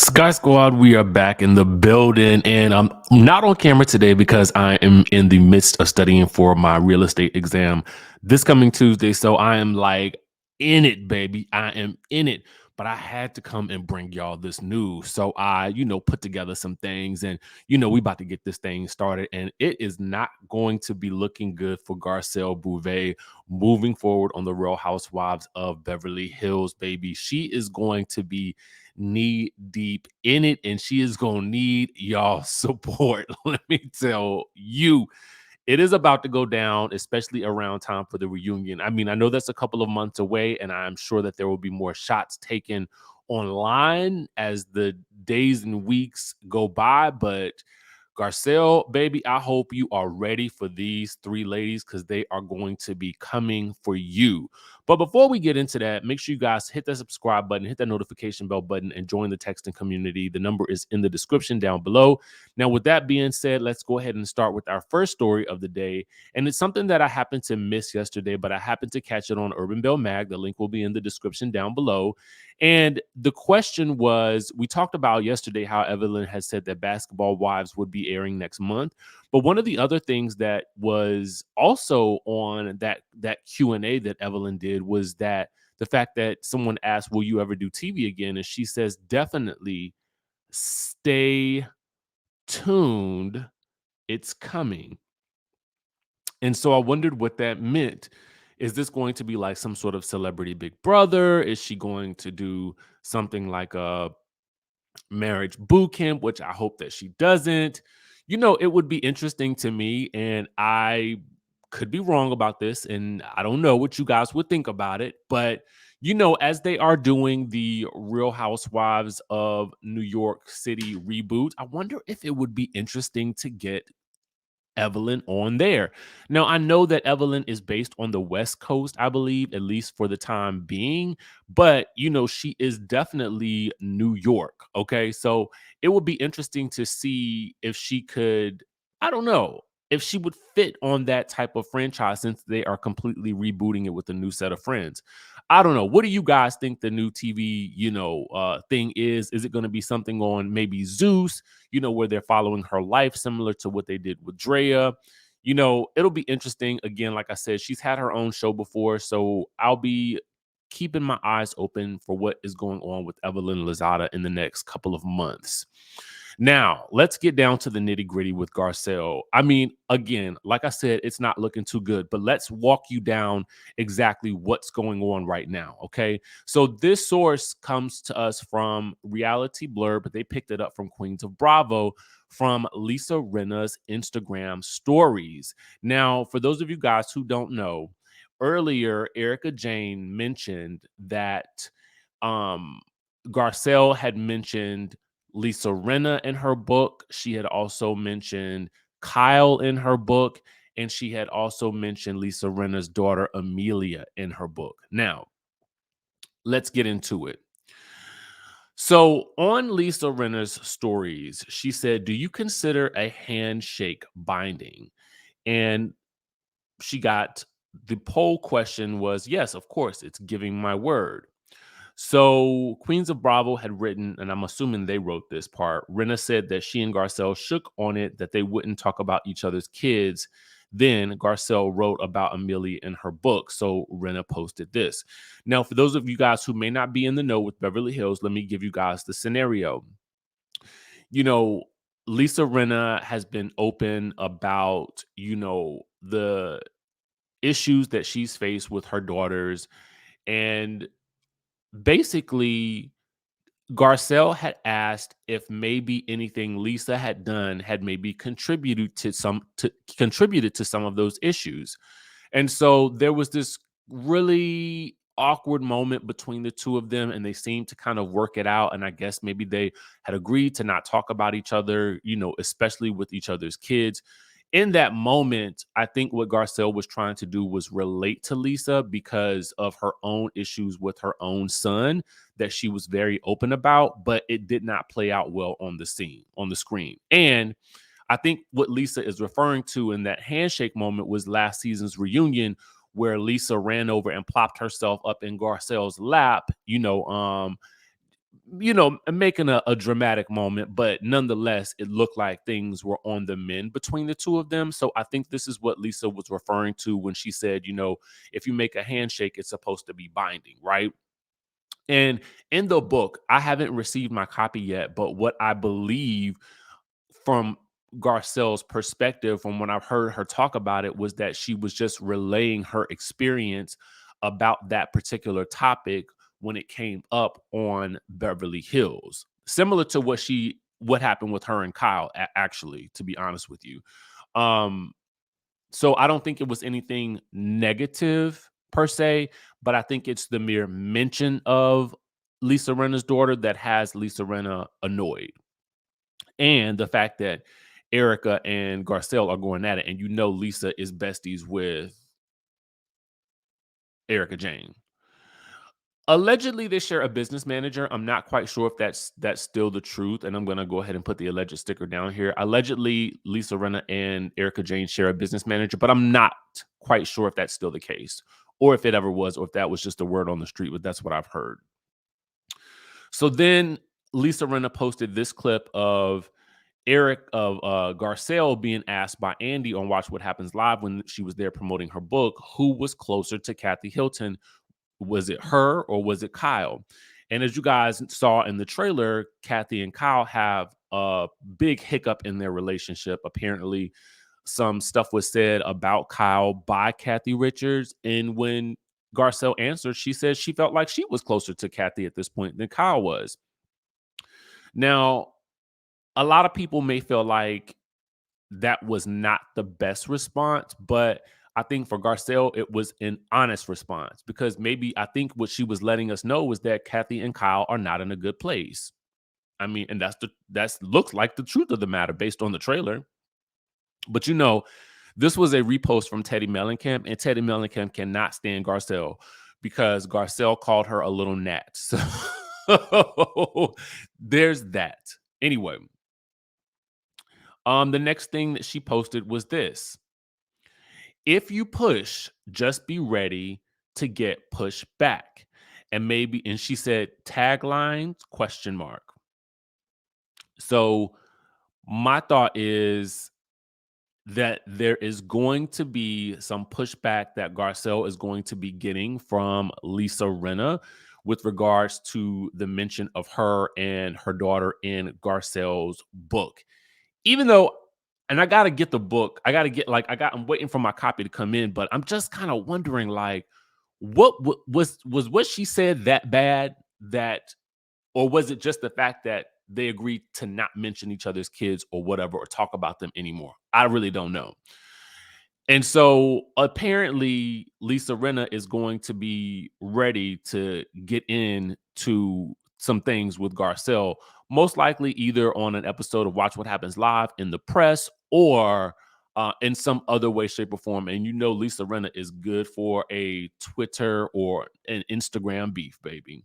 Sky Squad, we are back in the building, and I'm not on camera today because I am in the midst of studying for my real estate exam this coming Tuesday. So I am like in it, baby. I am in it. But I had to come and bring y'all this news. So I, put together some things and, we about to get this thing started. And it is not going to be looking good for Garcelle Bouvet moving forward on the Real Housewives of Beverly Hills, baby. She is going to be knee deep in it, and she is gonna need y'all support. Let me tell you, it is about to go down, especially around time for the reunion. I mean, I know that's a couple of months away, and I'm sure that there will be more shots taken online as the days and weeks go by, but Garcelle, baby, I hope you are ready for these three ladies because they are going to be coming for you. But before we get into that, make sure you guys hit that subscribe button, hit that notification bell button, and join the texting community. The number is in the description down below. Now, with that being said, let's go ahead and start with our first story of the day. And it's something that I happened to miss yesterday, but I happened to catch it on Urban Bell Mag. The link will be in the description down below. And the question was, we talked about yesterday how Evelyn had said that Basketball Wives would be airing next month. But one of the other things that was also on that Q&A that Evelyn did was that the fact that someone asked, will you ever do TV again? And she says, definitely stay tuned. It's coming. And so I wondered what that meant. Is this going to be like some sort of celebrity Big Brother? Is she going to do something like a marriage boot camp, which I hope that she doesn't? It would be interesting to me, and I could be wrong about this, and I don't know what you guys would think about it, but as they are doing the Real Housewives of New York City reboot, I wonder if it would be interesting to get Evelyn on there. Now, I know that Evelyn is based on the West Coast, I believe, at least for the time being, but she is definitely New York. Okay. So it would be interesting to see if she could, I don't know, if she would fit on that type of franchise since they are completely rebooting it with a new set of friends. I don't know. What do you guys think the new TV, thing is? Is it going to be something on maybe Zeus? Where they're following her life, similar to what they did with Drea. It'll be interesting. Again, like I said, she's had her own show before, so I'll be keeping my eyes open for what is going on with Evelyn Lozada in the next couple of months. Now, let's get down to the nitty gritty with Garcelle. I mean, again, like I said, it's not looking too good, but let's walk you down exactly what's going on right now. Okay. So this source comes to us from Reality Blur, but they picked it up from Queens of Bravo from Lisa Rinna's Instagram stories. Now, for those of you guys who don't know, earlier, Erika Jane mentioned that Garcelle had mentioned Lisa Rinna in her book. She had also mentioned Kyle in her book, and she had also mentioned Lisa Rinna's daughter Amelia in her book. Now, let's get into it. So, on Lisa Rinna's stories, she said, "Do you consider a handshake binding?" And she got the poll question was, "Yes, of course, it's giving my word." So Queens of Bravo had written, and I'm assuming they wrote this part. Rinna said that she and Garcelle shook on it, that they wouldn't talk about each other's kids. Then Garcelle wrote about Amelia in her book. So Rinna posted this. Now, for those of you guys who may not be in the know with Beverly Hills, let me give you guys the scenario. Lisa Rinna has been open about, the issues that she's faced with her daughters. And basically, Garcelle had asked if maybe anything Lisa had done had maybe contributed to some of those issues. And so there was this really awkward moment between the two of them, and they seemed to kind of work it out. And I guess maybe they had agreed to not talk about each other, especially with each other's kids. In that moment, I think what Garcelle was trying to do was relate to Lisa because of her own issues with her own son that she was very open about, but it did not play out well on the screen. And I think what Lisa is referring to in that handshake moment was last season's reunion where Lisa ran over and plopped herself up in Garcelle's lap, making a dramatic moment, but nonetheless, it looked like things were on the mend between the two of them. So I think this is what Lisa was referring to when she said, if you make a handshake, it's supposed to be binding, right? And in the book, I haven't received my copy yet, but what I believe from Garcelle's perspective, from when I've heard her talk about it, was that she was just relaying her experience about that particular topic when it came up on Beverly Hills. Similar to what happened with her and Kyle, actually, to be honest with you. Um, so I don't think it was anything negative per se, but I think it's the mere mention of Lisa Rinna's daughter that has Lisa Rinna annoyed. And the fact that Erika and Garcelle are going at it, and Lisa is besties with Erika Jane. Allegedly, they share a business manager. I'm not quite sure if that's still the truth, and I'm going to go ahead and put the alleged sticker down here. Allegedly, Lisa Rinna and Erika Jane share a business manager, but I'm not quite sure if that's still the case, or if it ever was, or if that was just a word on the street, but that's what I've heard. So then Lisa Rinna posted this clip of Garcelle being asked by Andy on Watch What Happens Live when she was there promoting her book, who was closer to Kathy Hilton. Was it her or was it Kyle? And as you guys saw in the trailer, Kathy and Kyle have a big hiccup in their relationship. Apparently, some stuff was said about Kyle by Kathy Richards. And when Garcelle answered, she said she felt like she was closer to Kathy at this point than Kyle was. Now, a lot of people may feel like that was not the best response, but I think for Garcelle, it was an honest response, because maybe I think what she was letting us know was that Kathy and Kyle are not in a good place. I mean, and that's looks like the truth of the matter based on the trailer. But this was a repost from Teddy Mellencamp, and Teddy Mellencamp cannot stand Garcelle because Garcelle called her a little gnat. So there's that. Anyway, the next thing that she posted was this: if you push, just be ready to get pushed back. And she said taglines, question mark. So my thought is that there is going to be some pushback that Garcelle is going to be getting from Lisa Rinna with regards to the mention of her and her daughter in Garcelle's book. Even though, and I gotta get the book. I'm waiting for my copy to come in, but I'm just kind of wondering, like, was what she said that bad, or was it just the fact that they agreed to not mention each other's kids or whatever, or talk about them anymore? I really don't know. And so apparently Lisa Rinna is going to be ready to get into some things with Garcelle, most likely either on an episode of Watch What Happens Live in the press, or in some other way, shape, or form. And Lisa Rinna is good for a Twitter or an Instagram beef, baby.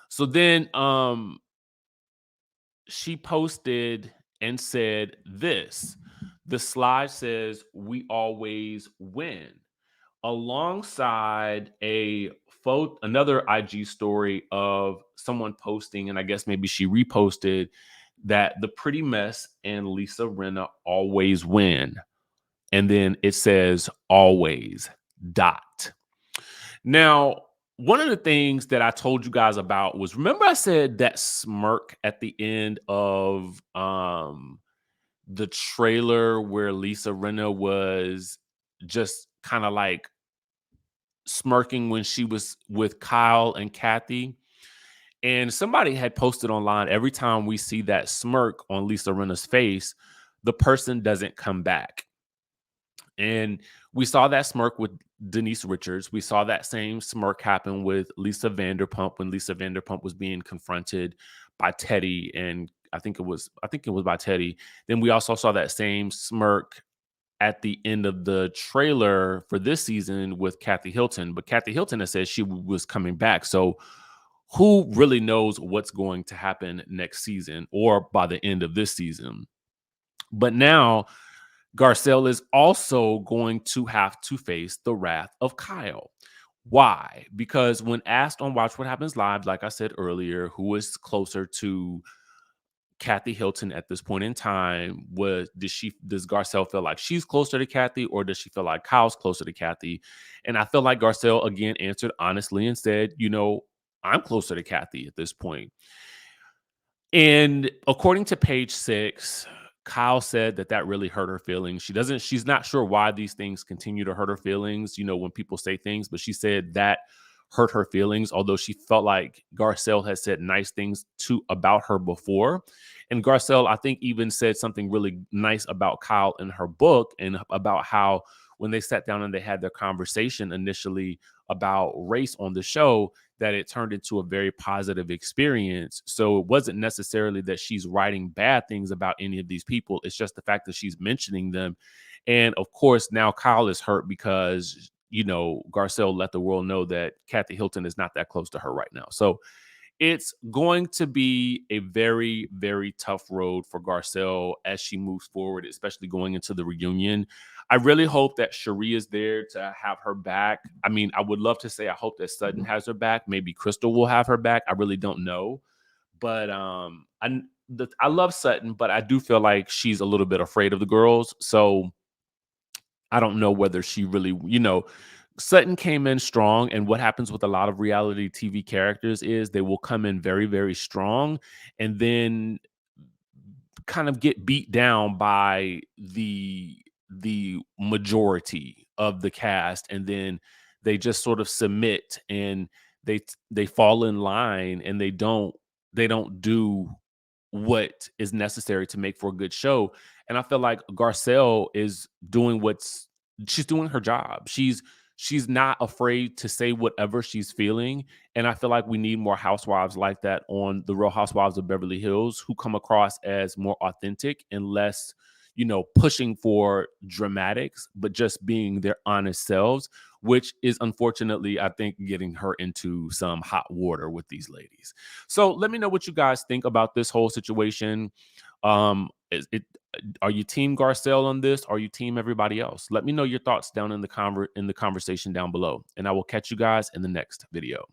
So then she posted and said this. The slide says, "We always win," alongside another IG story of someone posting, and I guess maybe she reposted, that the Pretty Mess and Lisa Rinna always win. And then it says always ... Now, one of the things that I told you guys about was, remember I said that smirk at the end of the trailer where Lisa Rinna was just kind of like smirking when she was with Kyle and Kathy? And somebody had posted online, every time we see that smirk on Lisa Rinna's face, the person doesn't come back. And we saw that smirk with Denise Richards. We saw that same smirk happen with Lisa Vanderpump when Lisa Vanderpump was being confronted by Teddy, and I think it was by Teddy. Then we also saw that same smirk at the end of the trailer for this season with Kathy Hilton. But Kathy Hilton has said she was coming back. So who really knows what's going to happen next season or by the end of this season? But now Garcelle is also going to have to face the wrath of Kyle. Why? Because when asked on Watch What Happens Live, like I said earlier, who is closer to Kathy Hilton at this point in time? Does Garcelle feel like she's closer to Kathy, or does she feel like Kyle's closer to Kathy? And I feel like Garcelle again answered honestly and said, I'm closer to Kathy at this point. And according to page 6, Kyle said that really hurt her feelings. She's not sure why these things continue to hurt her feelings, when people say things, but she said that hurt her feelings, although she felt like Garcelle had said nice things about her before. And Garcelle, I think, even said something really nice about Kyle in her book, and about how when they sat down and they had their conversation initially about race on the show, that it turned into a very positive experience. So it wasn't necessarily that she's writing bad things about any of these people. It's just the fact that she's mentioning them. And of course, now Kyle is hurt because, Garcelle let the world know that Kathy Hilton is not that close to her right now. So it's going to be a very, very tough road for Garcelle as she moves forward, especially going into the reunion. I really hope that Cherie is there to have her back. I mean, I would love to say I hope that Sutton has her back. Maybe Crystal will have her back. I really don't know. But I love Sutton, but I do feel like she's a little bit afraid of the girls. So I don't know whether she really, Sutton came in strong. And what happens with a lot of reality TV characters is they will come in very, very strong and then kind of get beat down by the majority of the cast, and then they just sort of submit, and they fall in line, and they don't do what is necessary to make for a good show. And I feel like Garcelle is she's doing her job. She's not afraid to say whatever she's feeling. And I feel like we need more housewives like that on the Real Housewives of Beverly Hills, who come across as more authentic and less, pushing for dramatics, but just being their honest selves, which is unfortunately, I think, getting her into some hot water with these ladies. So let me know what you guys think about this whole situation. Is it Are you team Garcelle on this? Are you team everybody else? Let me know your thoughts down in the conversation down below, and I will catch you guys in the next video.